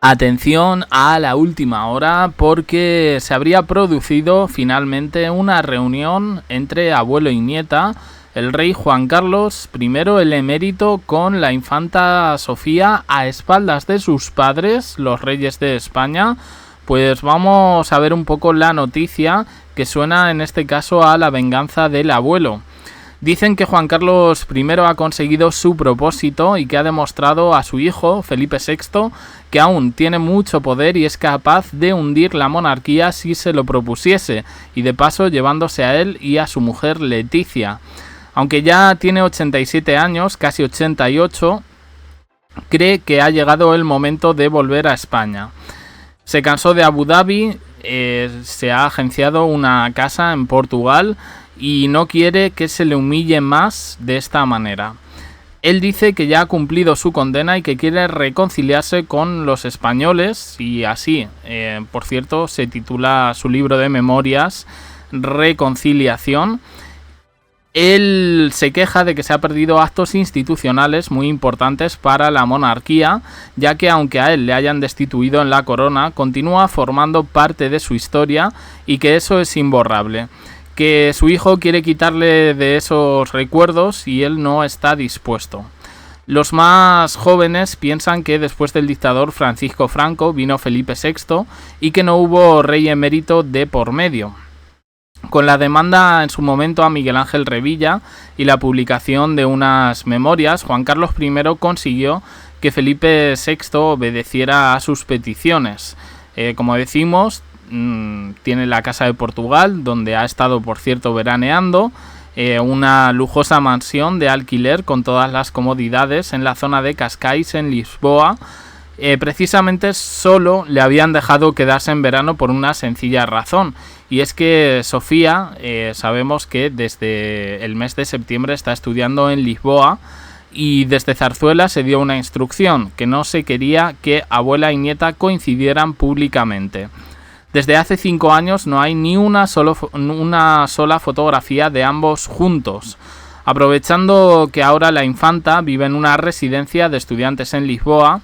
Atención a la última hora porque se habría producido finalmente una reunión entre abuelo y nieta, el rey Juan Carlos I el emérito con la infanta Sofía a espaldas de sus padres, los reyes de España. Pues vamos a ver un poco la noticia que suena en este caso a la venganza del abuelo. Dicen que Juan Carlos I ha conseguido su propósito y que ha demostrado a su hijo, Felipe VI, que aún tiene mucho poder y es capaz de hundir la monarquía si se lo propusiese, y de paso llevándose a él y a su mujer Leticia. Aunque ya tiene 87 años, casi 88, cree que ha llegado el momento de volver a España. Se cansó de Abu Dhabi, se ha agenciado una casa en Portugal y no quiere que se le humille más de esta manera. Él dice que ya ha cumplido su condena y que quiere reconciliarse con los españoles y así, por cierto, se titula su libro de memorias Reconciliación. Él se queja de que se ha perdido actos institucionales muy importantes para la monarquía, ya que aunque a él le hayan destituido en la corona, continúa formando parte de su historia y que eso es imborrable. Que su hijo quiere quitarle de esos recuerdos y él no está dispuesto. Los más jóvenes piensan que después del dictador Francisco Franco vino Felipe VI y que no hubo rey emérito de por medio. Con la demanda en su momento a Miguel Ángel Revilla y la publicación de unas memorias, Juan Carlos I consiguió que Felipe VI obedeciera a sus peticiones. Como decimos, tiene la Casa de Portugal, donde ha estado, por cierto, veraneando, una lujosa mansión de alquiler con todas las comodidades en la zona de Cascais, en Lisboa. Precisamente solo le habían dejado quedarse en verano por una sencilla razón, y es que Sofía, sabemos que desde el mes de septiembre está estudiando en Lisboa, y desde Zarzuela se dio una instrucción, que no se quería que abuela y nieta coincidieran públicamente. Desde hace 5 años no hay ni una sola fotografía de ambos juntos. Aprovechando que ahora la infanta vive en una residencia de estudiantes en Lisboa,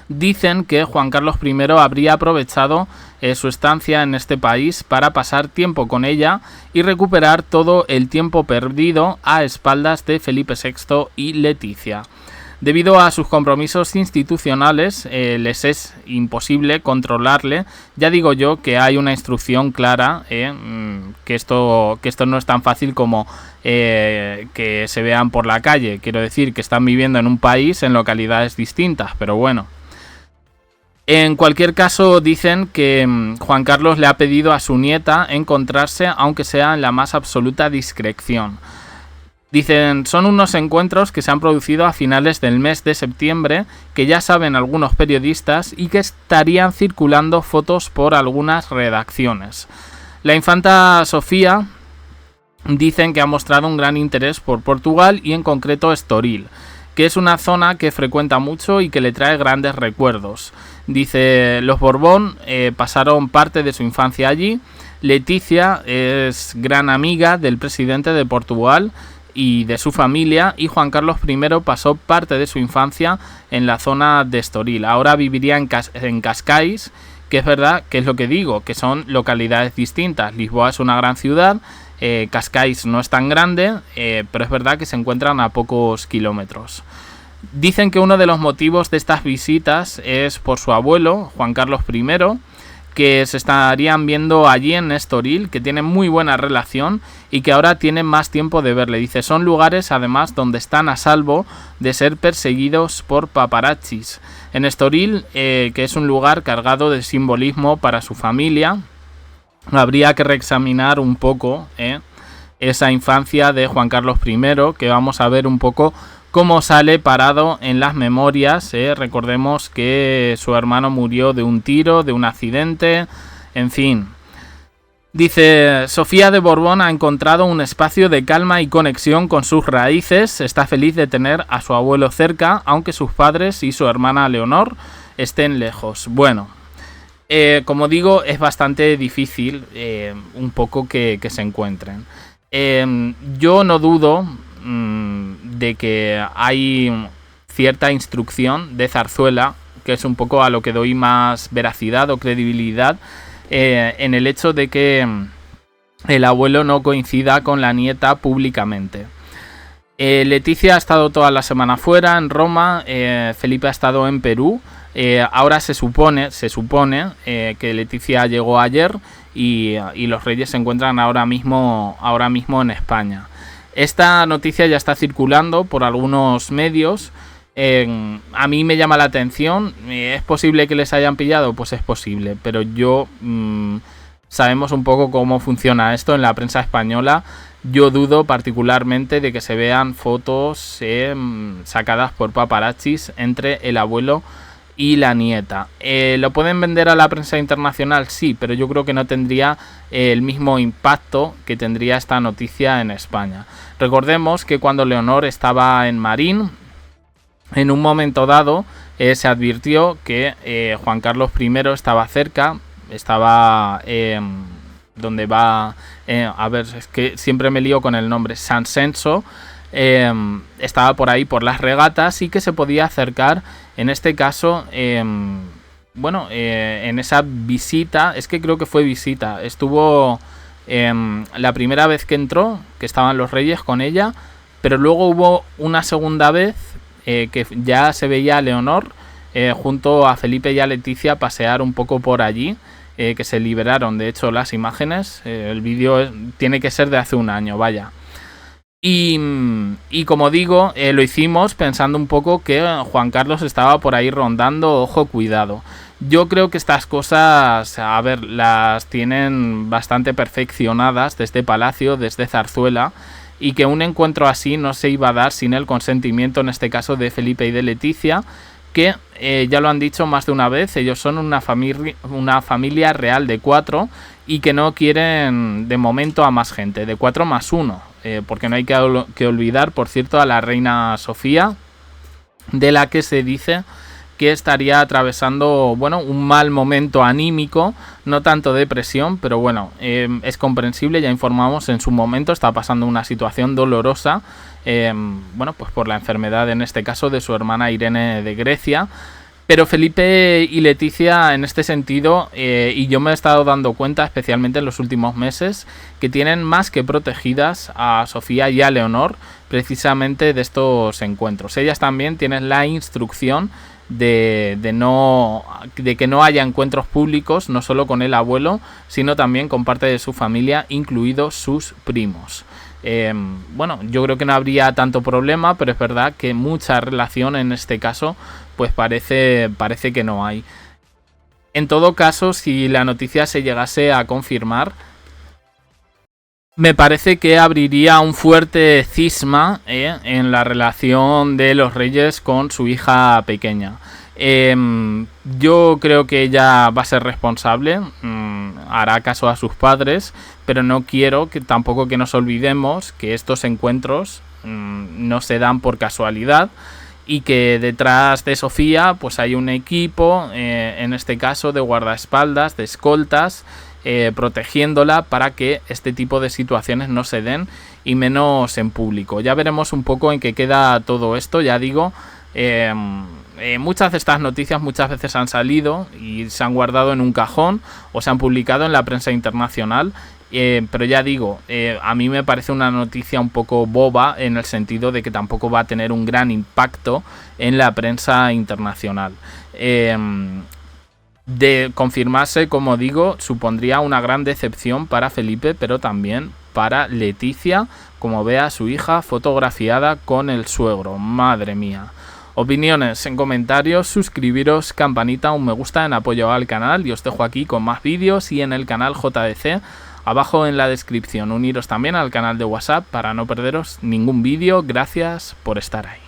dicen que Juan Carlos I habría aprovechado su estancia en este país para pasar tiempo con ella y recuperar todo el tiempo perdido a espaldas de Felipe VI y Leticia. Debido a sus compromisos institucionales, les es imposible controlarle. Ya digo yo que hay una instrucción clara, que esto no es tan fácil como que se vean por la calle. Quiero decir que están viviendo en un país en localidades distintas, pero bueno. En cualquier caso, dicen que Juan Carlos le ha pedido a su nieta encontrarse, aunque sea en la más absoluta discreción. Dicen, son unos encuentros que se han producido a finales del mes de septiembre, que ya saben algunos periodistas y que estarían circulando fotos por algunas redacciones. La infanta Sofía dicen que ha mostrado un gran interés por Portugal y en concreto Estoril, que es una zona que frecuenta mucho y que le trae grandes recuerdos. Dice, los Borbón pasaron parte de su infancia allí. Leticia es gran amiga del presidente de Portugal y de su familia, y Juan Carlos I pasó parte de su infancia en la zona de Estoril. Ahora viviría en Cascais, que es verdad, que es lo que digo, que son localidades distintas. Lisboa es una gran ciudad, Cascais no es tan grande, pero es verdad que se encuentran a pocos kilómetros. Dicen que uno de los motivos de estas visitas es por su abuelo, Juan Carlos I, que se estarían viendo allí en Estoril, que tienen muy buena relación y que ahora tienen más tiempo de verle. Dice, son lugares además donde están a salvo de ser perseguidos por paparazzis. En Estoril, que es un lugar cargado de simbolismo para su familia, habría que reexaminar un poco esa infancia de Juan Carlos I, que vamos a ver un poco cómo sale parado en las memorias. Recordemos que su hermano murió de un tiro, de un accidente, en fin. Dice, Sofía de Borbón ha encontrado un espacio de calma y conexión con sus raíces. Está feliz de tener a su abuelo cerca, aunque sus padres y su hermana Leonor estén lejos. Bueno, como digo, es bastante difícil un poco que se encuentren. Yo no dudo de que hay cierta instrucción de Zarzuela que es un poco a lo que doy más veracidad o credibilidad, en el hecho de que el abuelo no coincida con la nieta públicamente. Leticia ha estado toda la semana fuera, en Roma. Felipe ha estado en Perú. Ahora se supone que Leticia llegó ayer y los Reyes se encuentran ahora mismo en España. Esta noticia ya está circulando por algunos medios. A mí me llama la atención. ¿Es posible que les hayan pillado? Pues es posible, pero yo sabemos un poco cómo funciona esto en la prensa española. Yo dudo particularmente de que se vean fotos sacadas por paparazzis entre el abuelo y la nieta. ¿Lo pueden vender a la prensa internacional? Sí, pero yo creo que no tendría el mismo impacto que tendría esta noticia en España. Recordemos que cuando Leonor estaba en Marín, en un momento dado se advirtió que Juan Carlos I estaba cerca, estaba donde va, a ver, es que siempre me lío con el nombre, San Censo, estaba por ahí por las regatas y que se podía acercar, en este caso, en esa visita, es que creo que fue visita, estuvo la primera vez que entró, que estaban los Reyes con ella, pero luego hubo una segunda vez que ya se veía a Leonor junto a Felipe y a Leticia pasear un poco por allí, que se liberaron de hecho las imágenes. El vídeo tiene que ser de hace un año, vaya. Y como digo, lo hicimos pensando un poco que Juan Carlos estaba por ahí rondando, ojo, cuidado. Yo creo que estas cosas, a ver, las tienen bastante perfeccionadas desde Palacio, desde Zarzuela, y que un encuentro así no se iba a dar sin el consentimiento, en este caso, de Felipe y de Leticia, que ya lo han dicho más de una vez, ellos son una familia real de 4 y que no quieren de momento a más gente, de 4 más 1, porque no hay que olvidar, por cierto, a la reina Sofía, de la que se dice que estaría atravesando, bueno, un mal momento anímico, no tanto depresión, pero bueno, es comprensible, ya informamos en su momento, está pasando una situación dolorosa, bueno, pues por la enfermedad, en este caso, de su hermana Irene de Grecia. Pero Felipe y Leticia, en este sentido, y yo me he estado dando cuenta, especialmente en los últimos meses, que tienen más que protegidas a Sofía y a Leonor, precisamente de estos encuentros. Ellas también tienen la instrucción de que no haya encuentros públicos, no solo con el abuelo, sino también con parte de su familia, incluidos sus primos. Bueno, yo creo que no habría tanto problema, pero es verdad que mucha relación en este caso, pues parece que no hay. En todo caso, si la noticia se llegase a confirmar, me parece que abriría un fuerte cisma en la relación de los Reyes con su hija pequeña. Yo creo que ella va a ser responsable, hará caso a sus padres, pero no quiero que tampoco que nos olvidemos que estos encuentros no se dan por casualidad y que detrás de Sofía pues hay un equipo, en este caso de guardaespaldas, de escoltas, protegiéndola para que este tipo de situaciones no se den, y menos en público. Ya veremos un poco en qué queda todo esto. Ya digo, muchas de estas noticias muchas veces han salido y se han guardado en un cajón o se han publicado en la prensa internacional, pero ya digo, a mí me parece una noticia un poco boba, en el sentido de que tampoco va a tener un gran impacto en la prensa internacional. De confirmarse, como digo, supondría una gran decepción para Felipe, pero también para Leticia, como ve a su hija fotografiada con el suegro. Madre mía. Opiniones en comentarios, suscribiros, campanita, un me gusta en apoyo al canal, y os dejo aquí con más vídeos y en el canal JDC, abajo en la descripción. Uniros también al canal de WhatsApp para no perderos ningún vídeo. Gracias por estar ahí.